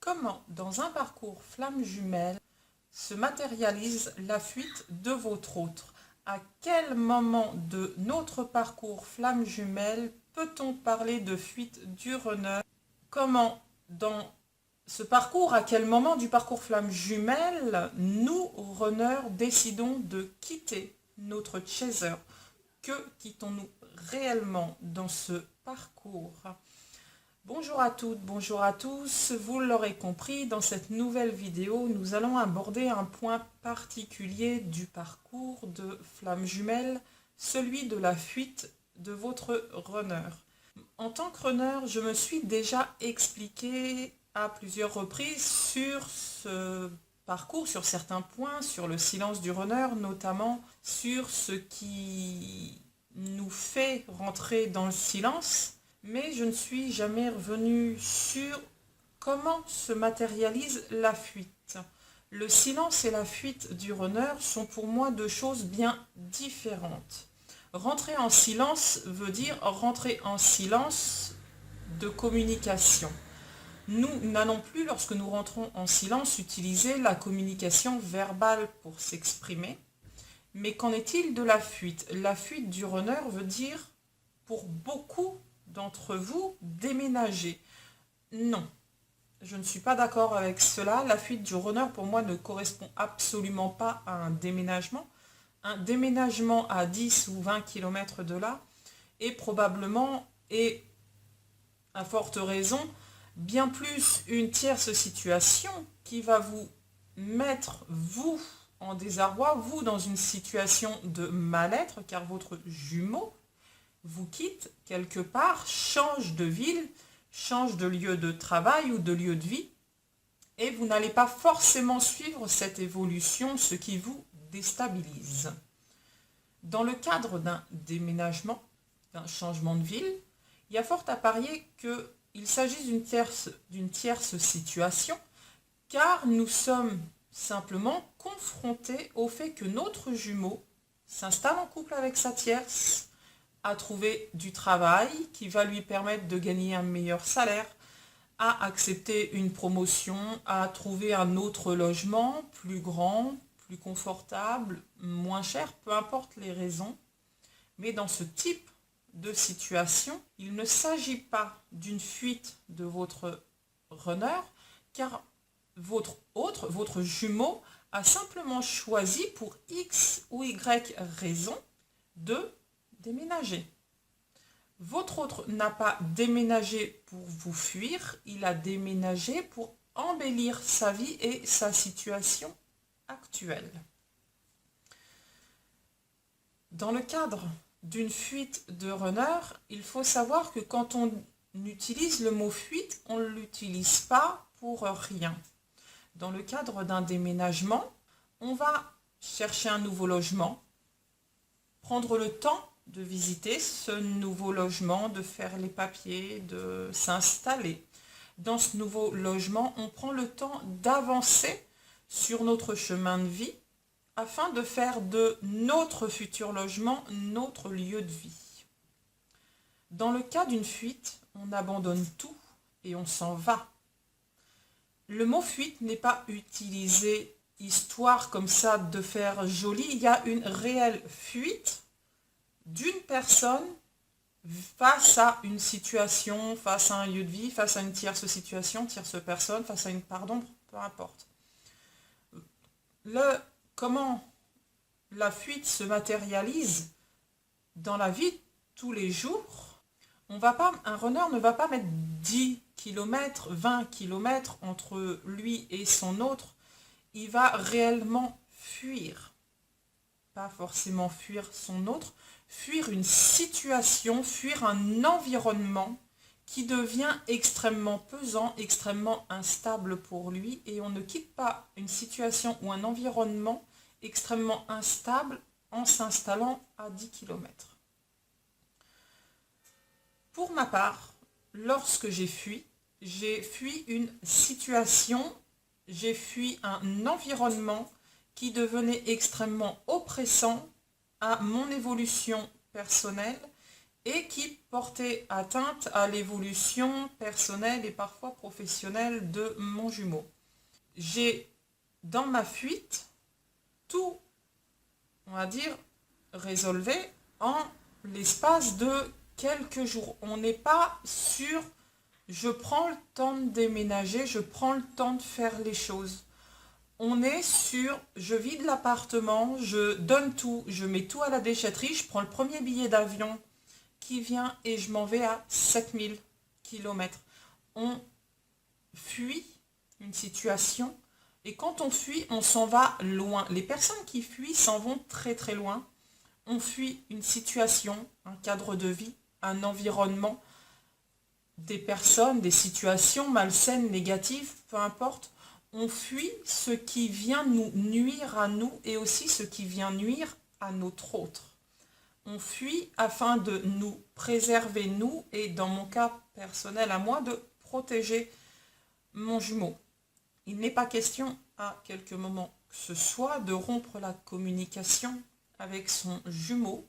Comment, dans un parcours flamme jumelle, se matérialise la fuite de votre autre? À quel moment de notre parcours flamme jumelle peut-on parler de fuite du runner? Comment, dans ce parcours, à quel moment du parcours flamme jumelle, nous, runners, décidons de quitter notre chaser? Que quittons-nous réellement dans ce parcours? Bonjour à toutes, bonjour à tous. Vous l'aurez compris, dans cette nouvelle vidéo, nous allons aborder un point particulier du parcours de flamme jumelle, celui de la fuite de votre runner. En tant que runner, je me suis déjà expliqué à plusieurs reprises sur ce parcours, sur certains points, sur le silence du runner, notamment sur ce qui nous fait rentrer dans le silence. Mais je ne suis jamais revenue sur comment se matérialise la fuite. Le silence et la fuite du runner sont pour moi deux choses bien différentes. Rentrer en silence veut dire rentrer en silence de communication. Nous n'allons plus, lorsque nous rentrons en silence, utiliser la communication verbale pour s'exprimer. Mais qu'en est-il de la fuite? La fuite du runner veut dire, pour beaucoup d'entre vous, déménager. Non, je ne suis pas d'accord avec cela. La fuite du runner, pour moi, ne correspond absolument pas à un déménagement. Un déménagement à 10 ou 20 km de là est probablement, et à forte raison, bien plus une tierce situation qui va vous mettre, vous, en désarroi, vous, dans une situation de mal-être, car votre jumeau vous quitte quelque part, change de ville, change de lieu de travail ou de lieu de vie, et vous n'allez pas forcément suivre cette évolution, ce qui vous déstabilise. Dans le cadre d'un déménagement, d'un changement de ville, il y a fort à parier qu'il s'agisse d'une tierce situation, car nous sommes simplement confrontés au fait que notre jumeau s'installe en couple avec sa tierce, à trouver du travail qui va lui permettre de gagner un meilleur salaire, à accepter une promotion, à trouver un autre logement plus grand, plus confortable, moins cher, peu importe les raisons. Mais dans ce type de situation, il ne s'agit pas d'une fuite de votre runner, car votre jumeau, a simplement choisi pour X ou Y raison de déménager. Votre autre n'a pas déménagé pour vous fuir, il a déménagé pour embellir sa vie et sa situation actuelle. Dans le cadre d'une fuite de runner, il faut savoir que quand on utilise le mot fuite, on ne l'utilise pas pour rien. Dans le cadre d'un déménagement, on va chercher un nouveau logement, prendre le temps de visiter ce nouveau logement, de faire les papiers, de s'installer. Dans ce nouveau logement, on prend le temps d'avancer sur notre chemin de vie afin de faire de notre futur logement notre lieu de vie. Dans le cas d'une fuite, on abandonne tout et on s'en va. Le mot fuite n'est pas utilisé histoire comme ça de faire joli. Il y a une réelle fuite d'une personne face à une situation, face à un lieu de vie, face à une tierce situation, tierce personne, face à peu importe. Comment la fuite se matérialise dans la vie de tous les jours? Un runner ne va pas mettre 10 km, 20 km entre lui et son autre. Il va réellement fuir. Pas forcément fuir son autre, fuir une situation, fuir un environnement qui devient extrêmement pesant, extrêmement instable pour lui, et on ne quitte pas une situation ou un environnement extrêmement instable en s'installant à 10 km. Pour ma part, lorsque j'ai fui une situation, j'ai fui un environnement qui devenait extrêmement oppressant à mon évolution personnelle et qui portait atteinte à l'évolution personnelle et parfois professionnelle de mon jumeau. J'ai, dans ma fuite, tout, on va dire, résolvé en l'espace de quelques jours. On n'est pas sur je prends le temps de déménager, je prends le temps de faire les choses. On est sur je vide l'appartement, je donne tout, je mets tout à la déchetterie, je prends le premier billet d'avion qui vient et je m'en vais à 7 000 km. On fuit une situation et quand on fuit, on s'en va loin. Les personnes qui fuient s'en vont très très loin. On fuit une situation, un cadre de vie, un environnement, des personnes, des situations malsaines, négatives, peu importe. On fuit ce qui vient nous nuire à nous et aussi ce qui vient nuire à notre autre. On fuit afin de nous préserver, nous, et dans mon cas personnel à moi, de protéger mon jumeau. Il n'est pas question à quelque moment que ce soit de rompre la communication avec son jumeau.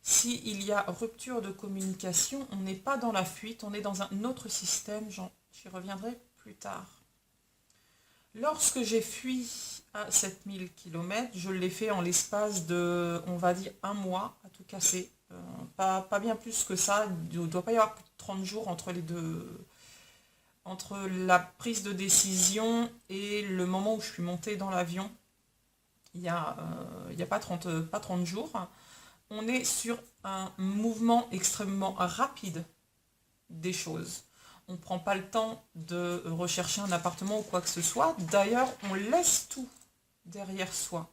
S'il y a rupture de communication, on n'est pas dans la fuite, on est dans un autre système, j'y reviendrai plus tard. Lorsque j'ai fui à 7 000 km, je l'ai fait en l'espace de, on va dire, un mois, à tout casser. Pas bien plus que ça, il ne doit pas y avoir plus de 30 jours entre les deux, entre la prise de décision et le moment où je suis montée dans l'avion. Il n'y a pas 30 jours. On est sur un mouvement extrêmement rapide des choses. On ne prend pas le temps de rechercher un appartement ou quoi que ce soit. D'ailleurs, on laisse tout derrière soi.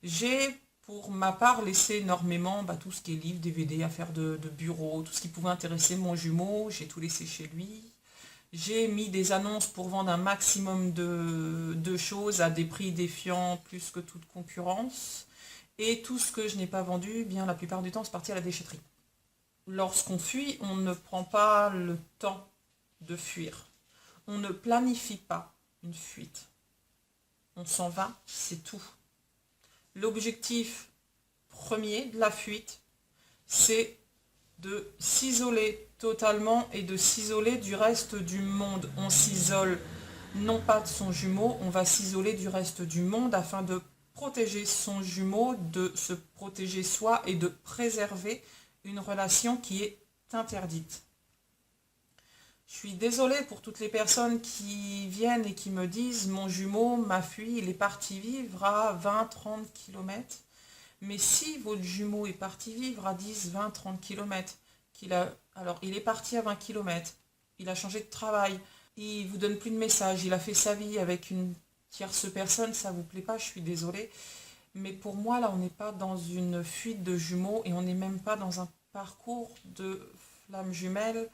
J'ai, pour ma part, laissé énormément tout ce qui est livres, DVD, affaires de bureau, tout ce qui pouvait intéresser mon jumeau. J'ai tout laissé chez lui. J'ai mis des annonces pour vendre un maximum de choses à des prix défiant plus que toute concurrence. Et tout ce que je n'ai pas vendu, bien la plupart du temps, c'est parti à la déchetterie. Lorsqu'on fuit, on ne prend pas le temps de fuir. On ne planifie pas une fuite. On s'en va, c'est tout. L'objectif premier de la fuite, c'est de s'isoler totalement et de s'isoler du reste du monde. On s'isole non pas de son jumeau, on va s'isoler du reste du monde afin de protéger son jumeau, de se protéger soi et de préserver une relation qui est interdite. Je suis désolée pour toutes les personnes qui viennent et qui me disent mon jumeau m'a fui, il est parti vivre à 20-30 km. Mais si votre jumeau est parti vivre à 10, 20, 30 km, alors il est parti à 20 km, il a changé de travail, il vous donne plus de messages, il a fait sa vie avec une tierce personne, ça vous plaît pas, je suis désolée. Mais pour moi, là, on n'est pas dans une fuite de jumeaux et on n'est même pas dans un parcours de flamme jumelle,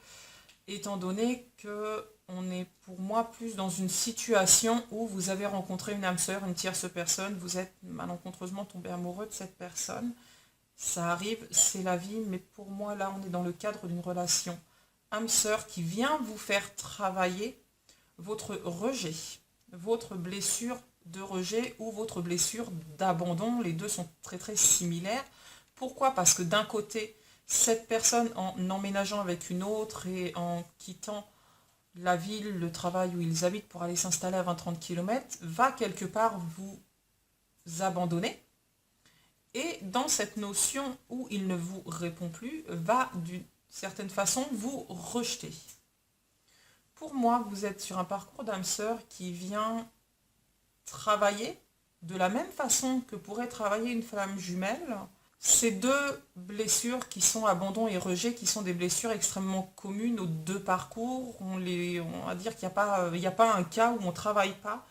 étant donné que on est pour moi plus dans une situation où vous avez rencontré une âme sœur, une tierce personne, vous êtes malencontreusement tombé amoureux de cette personne. Ça arrive, c'est la vie, mais pour moi, là, on est dans le cadre d'une relation âme sœur qui vient vous faire travailler votre rejet, votre blessure de rejet ou votre blessure d'abandon. Les deux sont très très similaires. Pourquoi? Parce que d'un côté, cette personne, en emménageant avec une autre et en quittant la ville, le travail où ils habitent pour aller s'installer à 20-30 km, va quelque part vous abandonner. Et dans cette notion où il ne vous répond plus, va d'une certaine façon vous rejeter. Pour moi, vous êtes sur un parcours d'âme sœur qui vient travailler de la même façon que pourrait travailler une flamme jumelle. Ces deux blessures qui sont abandon et rejet, qui sont des blessures extrêmement communes aux deux parcours, on va dire qu'il n'y a pas un cas où on ne travaille pas.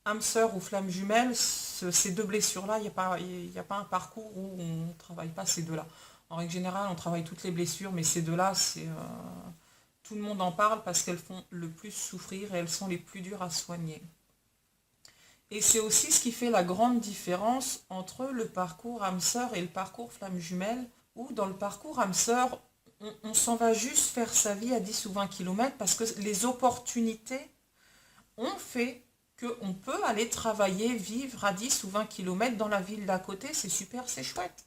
Âme sœur ou flamme jumelle, ces deux blessures-là, il n'y a pas un parcours où on ne travaille pas ces deux-là. En règle générale, on travaille toutes les blessures, mais ces deux-là, tout le monde en parle parce qu'elles font le plus souffrir et elles sont les plus dures à soigner. Et c'est aussi ce qui fait la grande différence entre le parcours âme sœur et le parcours flamme jumelle, où dans le parcours âme sœur, on s'en va juste faire sa vie à 10 ou 20 km parce que les opportunités ont fait qu'on peut aller travailler, vivre à 10 ou 20 km dans la ville d'à côté, c'est super, c'est chouette.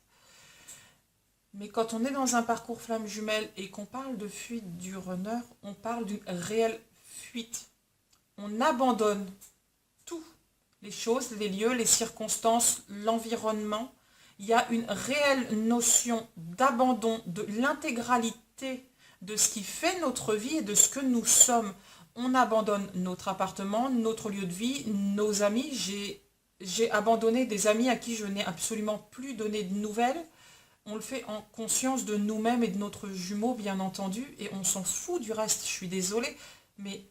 Mais quand on est dans un parcours flamme jumelle et qu'on parle de fuite du runner, on parle d'une réelle fuite. On abandonne tout, les choses, les lieux, les circonstances, l'environnement. Il y a une réelle notion d'abandon de l'intégralité de ce qui fait notre vie et de ce que nous sommes. On abandonne notre appartement, notre lieu de vie, nos amis. J'ai abandonné des amis à qui je n'ai absolument plus donné de nouvelles. On le fait en conscience de nous-mêmes et de notre jumeau, bien entendu, et on s'en fout du reste. Je suis désolée, mais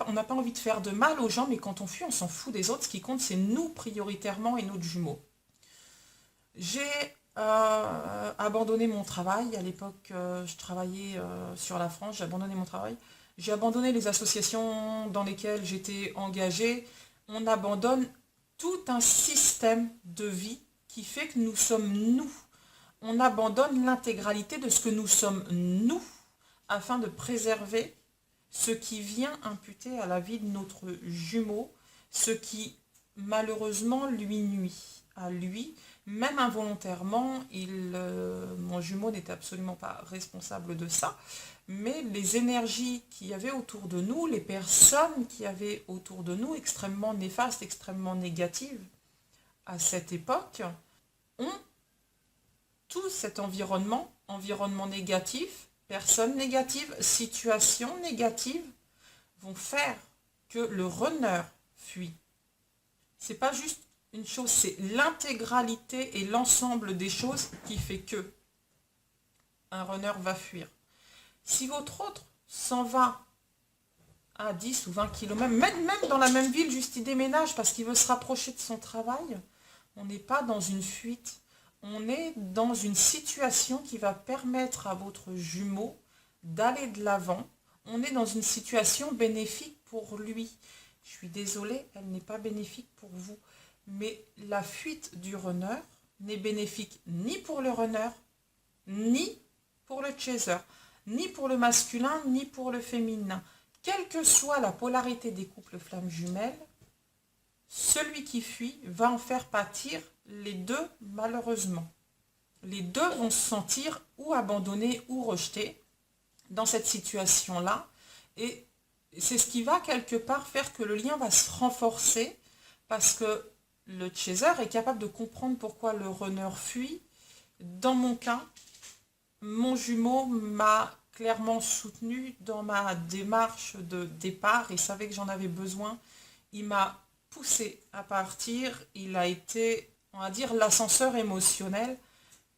on n'a pas envie de faire de mal aux gens, mais quand on fuit, on s'en fout des autres. Ce qui compte, c'est nous prioritairement et notre jumeau. J'ai abandonné mon travail. À l'époque, je travaillais sur la France. J'ai abandonné mon travail. J'ai abandonné les associations dans lesquelles j'étais engagée. On abandonne tout un système de vie qui fait que nous sommes nous. On abandonne l'intégralité de ce que nous sommes nous afin de préserver ce qui vient imputer à la vie de notre jumeau, ce qui malheureusement lui nuit à lui, même involontairement. Mon jumeau n'était absolument pas responsable de ça, mais les énergies qu'il y avait autour de nous, les personnes qu'il y avait autour de nous, extrêmement néfastes, extrêmement négatives à cette époque, ont tout cet environnement négatif, personnes négatives, situations négatives, vont faire que le runner fuit. C'est pas juste une chose, c'est l'intégralité et l'ensemble des choses qui fait que un runner va fuir. Si votre autre s'en va à 10 ou 20 km, même dans la même ville, juste il déménage parce qu'il veut se rapprocher de son travail, on n'est pas dans une fuite. On est dans une situation qui va permettre à votre jumeau d'aller de l'avant. On est dans une situation bénéfique pour lui. Je suis désolée, elle n'est pas bénéfique pour vous. Mais la fuite du runner n'est bénéfique ni pour le runner, ni pour le chaser, ni pour le masculin, ni pour le féminin. Quelle que soit la polarité des couples flammes jumelles, celui qui fuit va en faire pâtir les deux, malheureusement. Les deux vont se sentir ou abandonnés ou rejetés dans cette situation-là. Et c'est ce qui va quelque part faire que le lien va se renforcer parce que le chaser est capable de comprendre pourquoi le runner fuit. Dans mon cas, mon jumeau m'a clairement soutenu dans ma démarche de départ et savait que j'en avais besoin. Il m'a poussé à partir. Il a été, on va dire, l'ascenseur émotionnel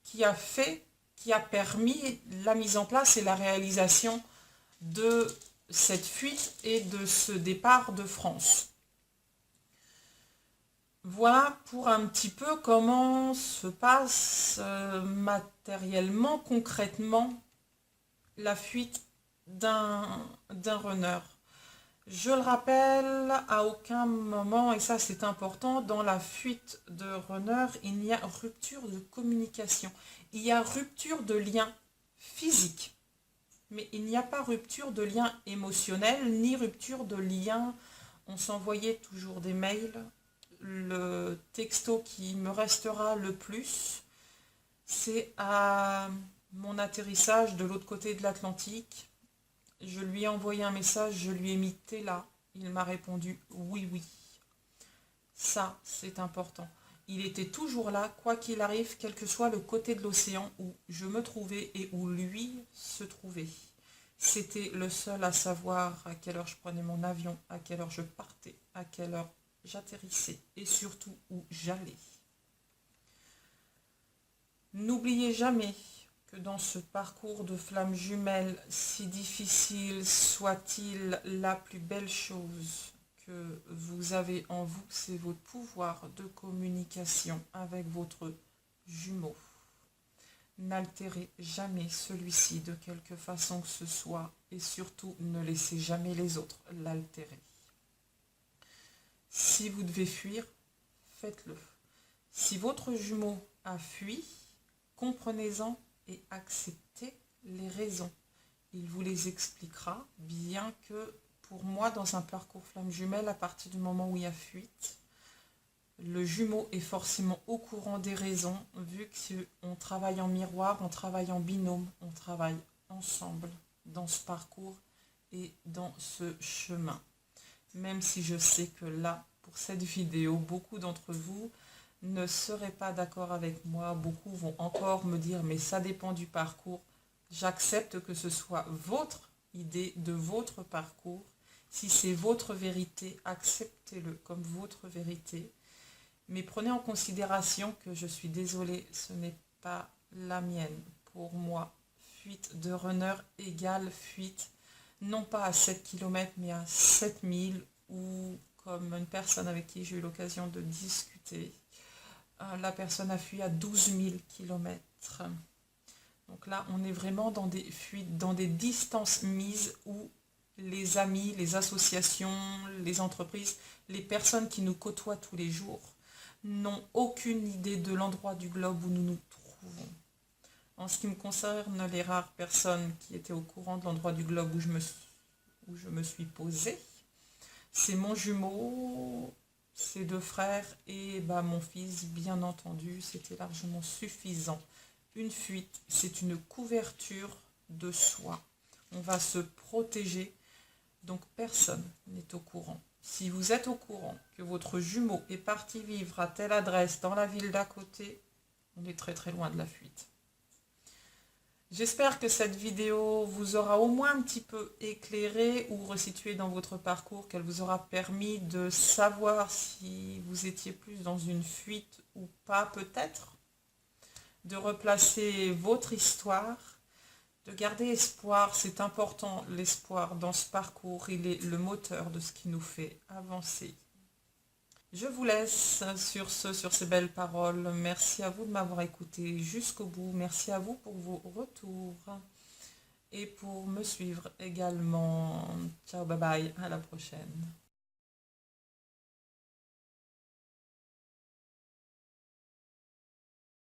qui a permis la mise en place et la réalisation de cette fuite et de ce départ de France. Voilà pour un petit peu comment se passe matériellement, concrètement, la fuite d'un runner. Je le rappelle, à aucun moment, et ça c'est important, dans la fuite de runner, il n'y a rupture de communication. Il y a rupture de lien physique, mais il n'y a pas rupture de lien émotionnel, ni rupture de lien. On s'envoyait toujours des mails. Le texto qui me restera le plus, c'est à mon atterrissage de l'autre côté de l'Atlantique. Je lui ai envoyé un message, je lui ai mis « t'es là ». Il m'a répondu « oui, oui ». Ça, c'est important. Il était toujours là, quoi qu'il arrive, quel que soit le côté de l'océan où je me trouvais et où lui se trouvait. C'était le seul à savoir à quelle heure je prenais mon avion, à quelle heure je partais, à quelle heure j'atterrissais et surtout où j'allais. N'oubliez jamais que dans ce parcours de flammes jumelles, si difficile soit-il, la plus belle chose que vous avez en vous, c'est votre pouvoir de communication avec votre jumeau. N'altérez jamais celui-ci de quelque façon que ce soit et surtout ne laissez jamais les autres l'altérer. Si vous devez fuir, faites-le. Si votre jumeau a fui, comprenez-en et acceptez les raisons. Il vous les expliquera, bien que pour moi, dans un parcours flamme jumelle, à partir du moment où il y a fuite, Le jumeau est forcément au courant des raisons, vu qu'on travaille en miroir, on travaille en binôme, on travaille ensemble dans ce parcours et dans ce chemin. Même si je sais que là, pour cette vidéo, beaucoup d'entre vous ne seraient pas d'accord avec moi. Beaucoup vont encore me dire, mais ça dépend du parcours. J'accepte que ce soit votre idée de votre parcours. Si c'est votre vérité, acceptez-le comme votre vérité. Mais prenez en considération que je suis désolée, ce n'est pas la mienne. Pour moi, fuite de runner égale fuite, non pas à 7 km, mais à 7000, ou comme une personne avec qui j'ai eu l'occasion de discuter, la personne a fui à 12 000 km. Donc là, on est vraiment dans des fuites, dans des distances mises où les amis, les associations, les entreprises, les personnes qui nous côtoient tous les jours n'ont aucune idée de l'endroit du globe où nous nous trouvons. En ce qui me concerne, les rares personnes qui étaient au courant de l'endroit du globe où je me suis posée, c'est mon jumeau, ses deux frères et mon fils, bien entendu, c'était largement suffisant. Une fuite, c'est une couverture de soi. On va se protéger, donc personne n'est au courant. Si vous êtes au courant que votre jumeau est parti vivre à telle adresse dans la ville d'à côté, on est très très loin de la fuite. J'espère que cette vidéo vous aura au moins un petit peu éclairé ou resitué dans votre parcours, qu'elle vous aura permis de savoir si vous étiez plus dans une fuite ou pas peut-être, de replacer votre histoire, de garder espoir. C'est important, l'espoir dans ce parcours, il est le moteur de ce qui nous fait avancer. Je vous laisse sur ces belles paroles. Merci à vous de m'avoir écouté jusqu'au bout. Merci à vous pour vos retours et pour me suivre également. Ciao, bye bye, à la prochaine.